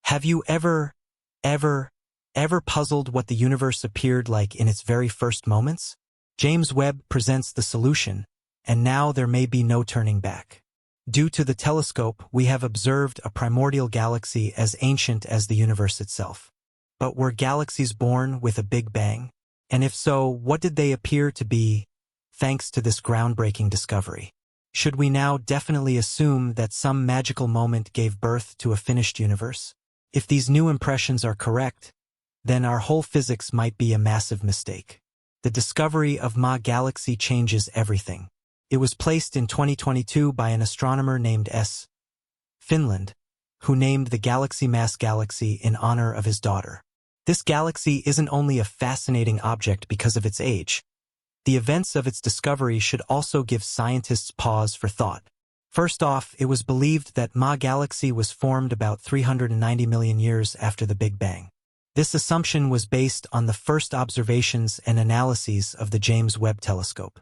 Have you ever, ever puzzled what the universe appeared like in its very first moments? James Webb presents the solution, and now there may be no turning back. Due to the telescope, we have observed a primordial galaxy as ancient as the universe itself. But were galaxies born with a Big Bang? And if so, what did they appear to be, thanks to this groundbreaking discovery? Should we now definitely assume that some magical moment gave birth to a finished universe? If these new impressions are correct, then our whole physics might be a massive mistake. The discovery of Ma Galaxy changes everything. It was placed in 2022 by an astronomer named S. Finland, who named the galaxy mass galaxy in honor of his daughter. This galaxy isn't only a fascinating object because of its age. The events of its discovery should also give scientists pause for thought. First off, it was believed that Ma Galaxy was formed about 390 million years after the Big Bang. This assumption was based on the first observations and analyses of the James Webb Telescope.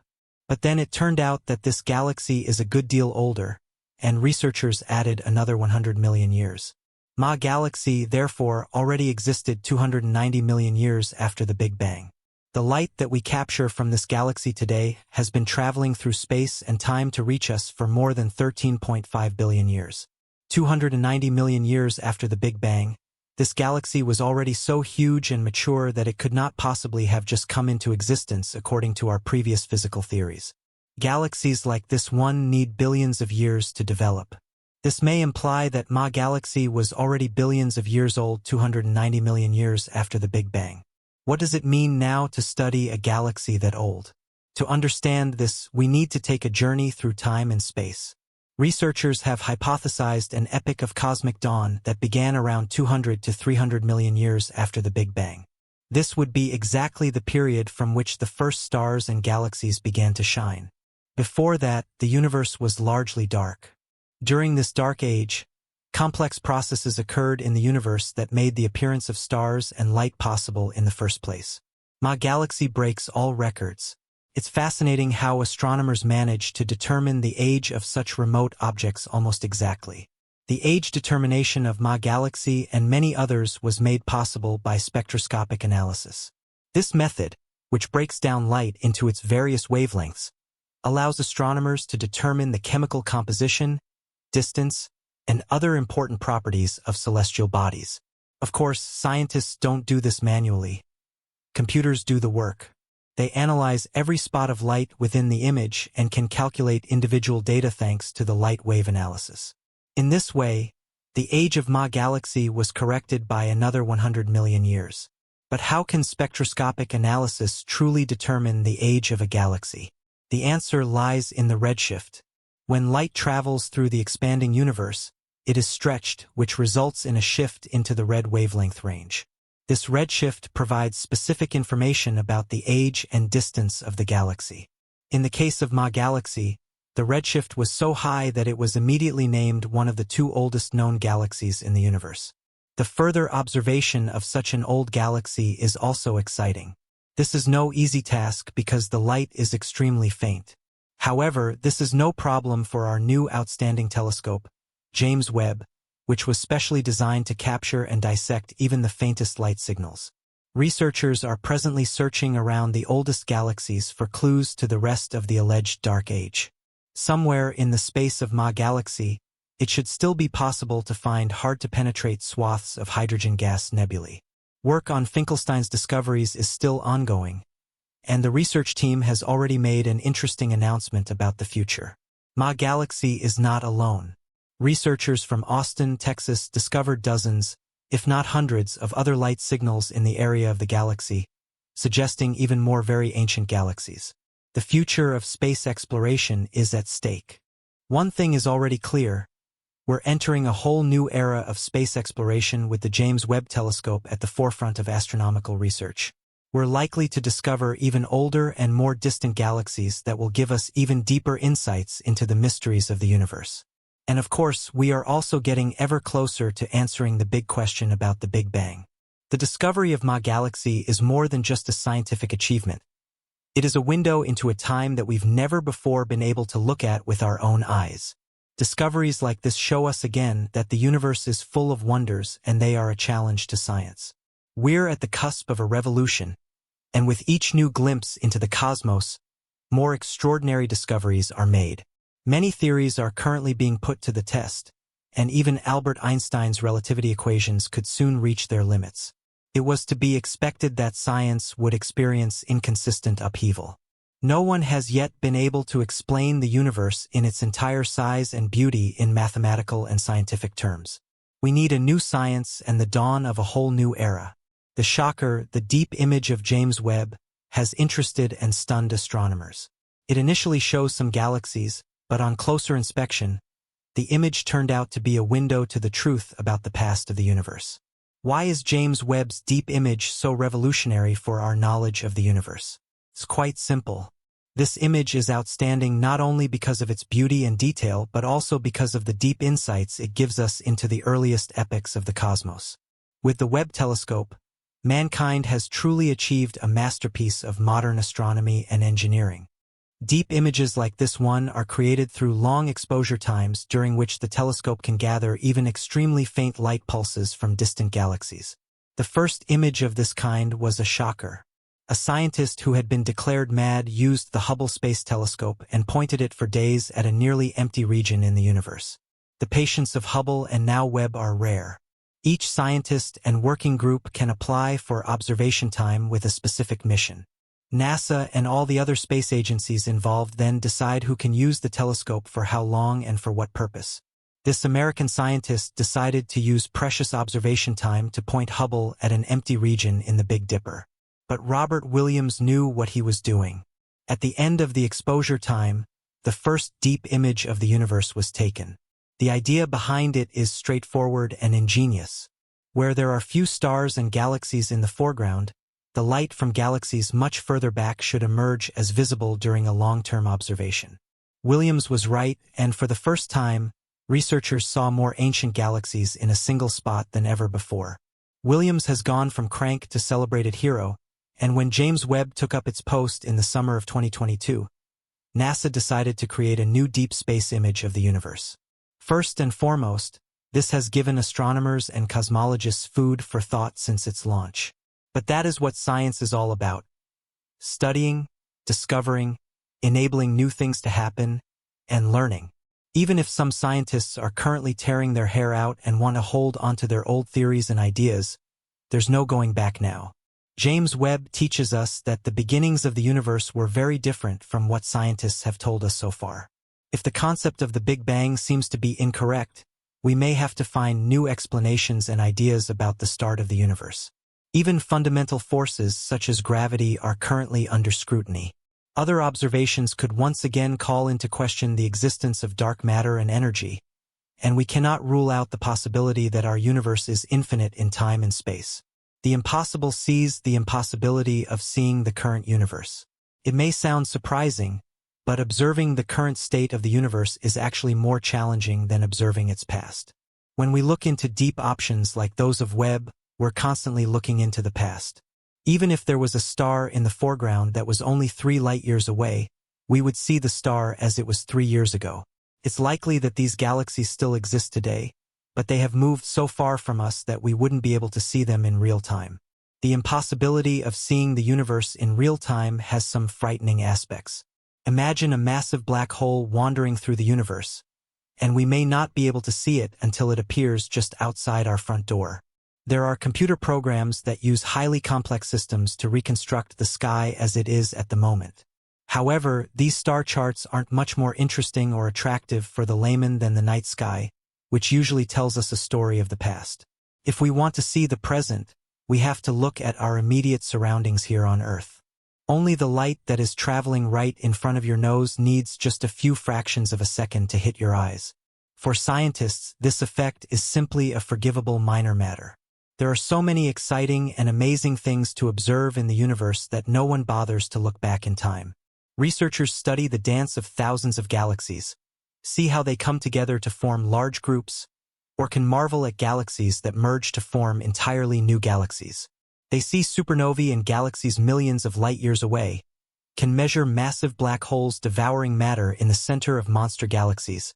But then it turned out that this galaxy is a good deal older, and researchers added another 100 million years. Ma Galaxy, therefore, already existed 290 million years after the Big Bang. The light that we capture from this galaxy today has been traveling through space and time to reach us for more than 13.5 billion years. 290 million years after the Big Bang, this galaxy was already so huge and mature that it could not possibly have just come into existence according to our previous physical theories. Galaxies like this one need billions of years to develop. This may imply that Ma Galaxy was already billions of years old 290 million years after the Big Bang. What does it mean now to study a galaxy that old? To understand this, we need to take a journey through time and space. Researchers have hypothesized an epoch of cosmic dawn that began around 200 to 300 million years after the Big Bang. This would be exactly the period from which the first stars and galaxies began to shine. Before that, the universe was largely dark. During this dark age, complex processes occurred in the universe that made the appearance of stars and light possible in the first place. Ma Galaxy breaks all records. It's fascinating how astronomers manage to determine the age of such remote objects almost exactly. The age determination of Ma Galaxy and many others was made possible by spectroscopic analysis. This method, which breaks down light into its various wavelengths, allows astronomers to determine the chemical composition, distance, and other important properties of celestial bodies. Of course, scientists don't do this manually. Computers do the work. They analyze every spot of light within the image and can calculate individual data thanks to the light wave analysis. In this way, the age of Ma Galaxy was corrected by another 100 million years. But how can spectroscopic analysis truly determine the age of a galaxy? The answer lies in the redshift. When light travels through the expanding universe, it is stretched, which results in a shift into the red wavelength range. This redshift provides specific information about the age and distance of the galaxy. In the case of Ma Galaxy, the redshift was so high that it was immediately named one of the two oldest known galaxies in the universe. The further observation of such an old galaxy is also exciting. This is no easy task because the light is extremely faint. However, this is no problem for our new outstanding telescope, James Webb, which was specially designed to capture and dissect even the faintest light signals. Researchers are presently searching around the oldest galaxies for clues to the rest of the alleged dark age. Somewhere in the space of Ma Galaxy, it should still be possible to find hard-to-penetrate swaths of hydrogen gas nebulae. Work on Finkelstein's discoveries is still ongoing, and the research team has already made an interesting announcement about the future. Ma Galaxy is not alone. Researchers from Austin, Texas discovered dozens, if not hundreds, of other light signals in the area of the galaxy, suggesting even more very ancient galaxies. The future of space exploration is at stake. One thing is already clear. We're entering a whole new era of space exploration with the James Webb Telescope at the forefront of astronomical research. We're likely to discover even older and more distant galaxies that will give us even deeper insights into the mysteries of the universe. And of course, we are also getting ever closer to answering the big question about the Big Bang. The discovery of Ma Galaxy is more than just a scientific achievement. It is a window into a time that we've never before been able to look at with our own eyes. Discoveries like this show us again that the universe is full of wonders and they are a challenge to science. We're at the cusp of a revolution, and with each new glimpse into the cosmos, more extraordinary discoveries are made. Many theories are currently being put to the test, and even Albert Einstein's relativity equations could soon reach their limits. It was to be expected that science would experience inconsistent upheaval. No one has yet been able to explain the universe in its entire size and beauty in mathematical and scientific terms. We need a new science and the dawn of a whole new era. The shocker, the deep image of James Webb, has interested and stunned astronomers. It initially shows some galaxies, but on closer inspection, the image turned out to be a window to the truth about the past of the universe. Why is James Webb's deep image so revolutionary for our knowledge of the universe? It's quite simple. This image is outstanding not only because of its beauty and detail, but also because of the deep insights it gives us into the earliest epochs of the cosmos. With the Webb telescope, mankind has truly achieved a masterpiece of modern astronomy and engineering. Deep images like this one are created through long exposure times during which the telescope can gather even extremely faint light pulses from distant galaxies. The first image of this kind was a shocker. A scientist who had been declared mad used the Hubble Space Telescope and pointed it for days at a nearly empty region in the universe. The patience of Hubble and now Webb are rare. Each scientist and working group can apply for observation time with a specific mission. NASA and all the other space agencies involved then decide who can use the telescope for how long and for what purpose. This American scientist decided to use precious observation time to point Hubble at an empty region in the Big Dipper. But Robert Williams knew what he was doing. At the end of the exposure time, the first deep image of the universe was taken. The idea behind it is straightforward and ingenious. Where there are few stars and galaxies in the foreground, the light from galaxies much further back should emerge as visible during a long-term observation. Williams was right, and for the first time, researchers saw more ancient galaxies in a single spot than ever before. Williams has gone from crank to celebrated hero, and when James Webb took up its post in the summer of 2022, NASA decided to create a new deep space image of the universe. First and foremost, this has given astronomers and cosmologists food for thought since its launch. But that is what science is all about: studying, discovering, enabling new things to happen, and learning. Even if some scientists are currently tearing their hair out and want to hold onto their old theories and ideas, there's no going back now. James Webb teaches us that the beginnings of the universe were very different from what scientists have told us so far. If the concept of the Big Bang seems to be incorrect, we may have to find new explanations and ideas about the start of the universe. Even fundamental forces such as gravity are currently under scrutiny. Other observations could once again call into question the existence of dark matter and energy, and we cannot rule out the possibility that our universe is infinite in time and space. The impossible sees the impossibility of seeing the current universe. It may sound surprising, but observing the current state of the universe is actually more challenging than observing its past. When we look into deep options like those of Webb, we're constantly looking into the past. Even if there was a star in the foreground that was only 3 light-years away, we would see the star as it was 3 years ago. It's likely that these galaxies still exist today, but they have moved so far from us that we wouldn't be able to see them in real time. The impossibility of seeing the universe in real time has some frightening aspects. Imagine a massive black hole wandering through the universe, and we may not be able to see it until it appears just outside our front door. There are computer programs that use highly complex systems to reconstruct the sky as it is at the moment. However, these star charts aren't much more interesting or attractive for the layman than the night sky, which usually tells us a story of the past. If we want to see the present, we have to look at our immediate surroundings here on Earth. Only the light that is traveling right in front of your nose needs just a few fractions of a second to hit your eyes. For scientists, this effect is simply a forgivable minor matter. There are so many exciting and amazing things to observe in the universe that no one bothers to look back in time. Researchers study the dance of thousands of galaxies, see how they come together to form large groups, or can marvel at galaxies that merge to form entirely new galaxies. They see supernovae in galaxies millions of light-years away, can measure massive black holes devouring matter in the center of monster galaxies,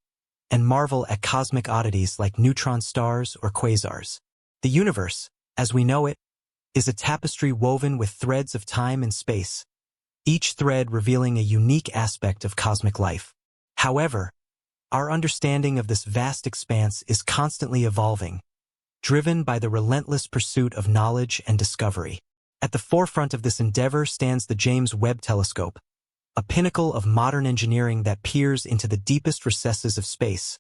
and marvel at cosmic oddities like neutron stars or quasars. The universe, as we know it, is a tapestry woven with threads of time and space, each thread revealing a unique aspect of cosmic life. However, our understanding of this vast expanse is constantly evolving, driven by the relentless pursuit of knowledge and discovery. At the forefront of this endeavor stands the James Webb Telescope, a pinnacle of modern engineering that peers into the deepest recesses of space,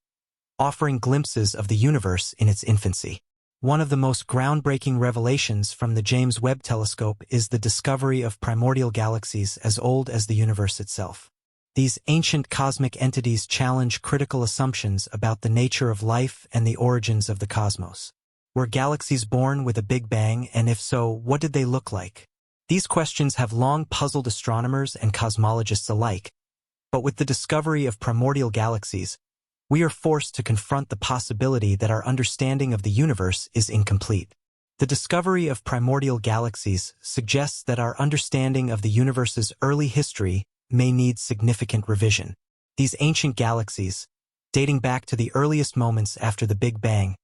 offering glimpses of the universe in its infancy. One of the most groundbreaking revelations from the James Webb Telescope is the discovery of primordial galaxies as old as the universe itself. These ancient cosmic entities challenge critical assumptions about the nature of life and the origins of the cosmos. Were galaxies born with a Big Bang, and if so, what did they look like? These questions have long puzzled astronomers and cosmologists alike, but with the discovery of primordial galaxies, we are forced to confront the possibility that our understanding of the universe is incomplete. The discovery of primordial galaxies suggests that our understanding of the universe's early history may need significant revision. These ancient galaxies, dating back to the earliest moments after the Big Bang,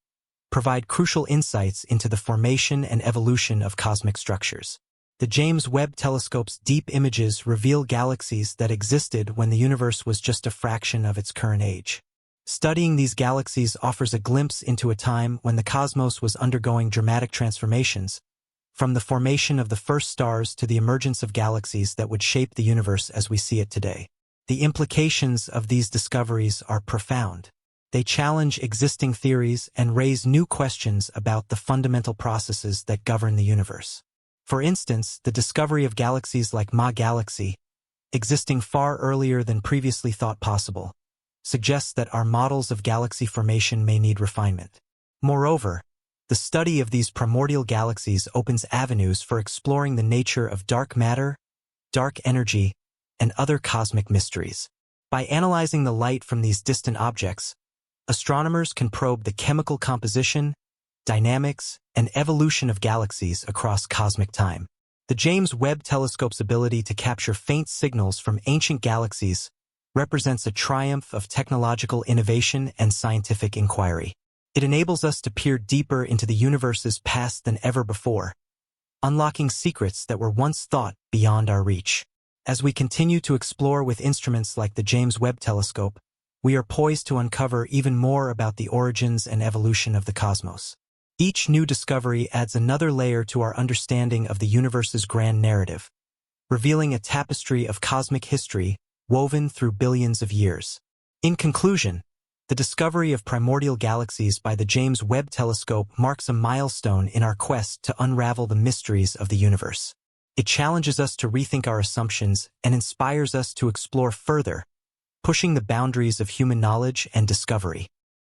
provide crucial insights into the formation and evolution of cosmic structures. The James Webb Telescope's deep images reveal galaxies that existed when the universe was just a fraction of its current age. Studying these galaxies offers a glimpse into a time when the cosmos was undergoing dramatic transformations, from the formation of the first stars to the emergence of galaxies that would shape the universe as we see it today. The implications of these discoveries are profound. They challenge existing theories and raise new questions about the fundamental processes that govern the universe. For instance, the discovery of galaxies like Ma Galaxy, existing far earlier than previously thought possible, suggests that our models of galaxy formation may need refinement. Moreover, the study of these primordial galaxies opens avenues for exploring the nature of dark matter, dark energy, and other cosmic mysteries. By analyzing the light from these distant objects, astronomers can probe the chemical composition, dynamics, and evolution of galaxies across cosmic time. The James Webb Telescope's ability to capture faint signals from ancient galaxies represents a triumph of technological innovation and scientific inquiry. It enables us to peer deeper into the universe's past than ever before, unlocking secrets that were once thought beyond our reach. As we continue to explore with instruments like the James Webb Telescope, we are poised to uncover even more about the origins and evolution of the cosmos. Each new discovery adds another layer to our understanding of the universe's grand narrative, revealing a tapestry of cosmic history woven through billions of years. In conclusion, the discovery of primordial galaxies by the James Webb Telescope marks a milestone in our quest to unravel the mysteries of the universe. It challenges us to rethink our assumptions and inspires us to explore further, pushing the boundaries of human knowledge and discovery.